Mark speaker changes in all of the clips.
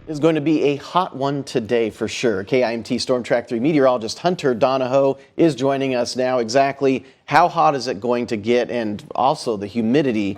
Speaker 1: Is going to be a hot one today for sure. KIMT Storm Track 3 meteorologist Hunter Donahoe is joining us now. Exactly how hot is it going to get, and also the humidity,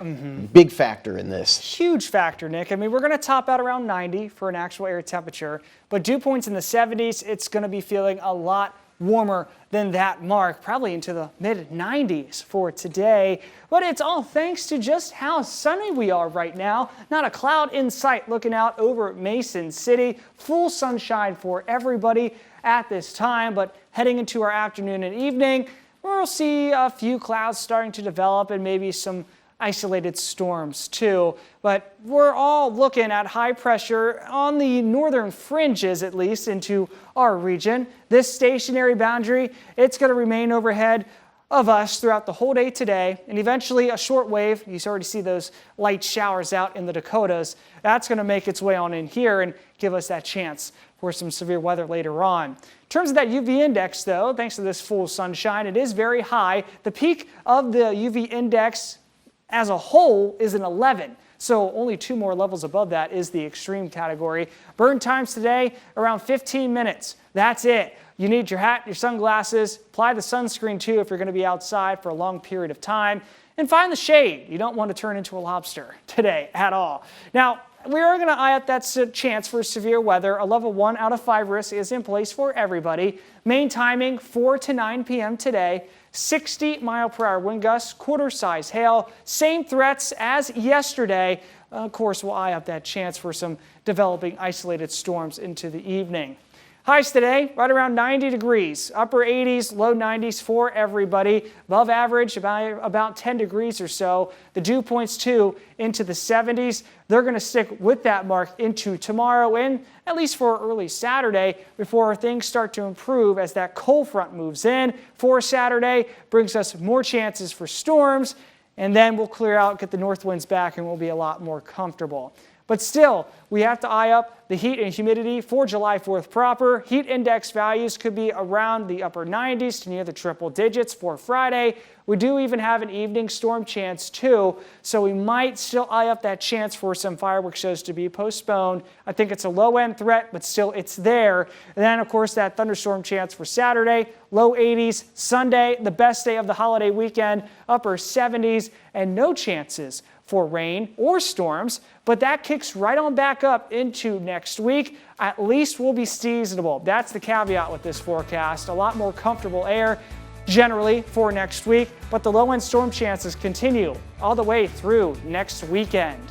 Speaker 1: big factor in this.
Speaker 2: Huge factor, Nick. I mean, we're going to top out around 90 for an actual air temperature, but dew points in the 70s, it's going to be feeling a lot warmer than that mark, probably into the mid-90s for today. But it's all thanks to just how sunny we are right now. Not a cloud in sight looking out over Mason City. Full sunshine for everybody at this time, but heading into our afternoon and evening, we'll see a few clouds starting to develop and maybe some isolated storms too, but we're all looking at high pressure on the northern fringes, at least into our region. This stationary boundary, it's going to remain overhead of us throughout the whole day today, and eventually a short wave, you already see those light showers out in the Dakotas, that's going to make its way on in here and give us that chance for some severe weather later on. In terms of that UV index though, thanks to this full sunshine, it is very high. The peak of the UV index as a whole is an 11. So only 2 more levels above that is the extreme category. Burn times today, around 15 minutes. That's it. You need your hat, your sunglasses, apply the sunscreen too if you're going to be outside for a long period of time, and find the shade. You don't want to turn into a lobster today at all. Now, we are going to eye up that chance for severe weather. A level 1 out of 5 risk is in place for everybody. Main timing 4 to 9 p.m. today. 60-mile-per-hour wind gusts, quarter-size hail. Same threats as yesterday. Of course, we'll eye up that chance for some developing isolated storms into the evening. Highs today, right around 90 degrees, upper 80s, low 90s for everybody. Above average, about 10 degrees or so. The dew points too into the 70s. They're going to stick with that mark into tomorrow and at least for early Saturday before things start to improve as that cold front moves in. For Saturday, brings us more chances for storms, and then we'll clear out, get the north winds back, and we'll be a lot more comfortable. But still, we have to eye up the heat and humidity for July 4th proper. Heat index values could be around the upper 90s to near the triple digits for Friday. We do even have an evening storm chance too, so we might still eye up that chance for some fireworks shows to be postponed. I think it's a low-end threat, but still it's there. And then, of course, that thunderstorm chance for Saturday, low 80s. Sunday, the best day of the holiday weekend, upper 70s, and no chances for rain or storms, but that kicks right on back up into next week. At least we'll be seasonable. That's the caveat with this forecast. A lot more comfortable air generally for next week, but the low-end storm chances continue all the way through next weekend.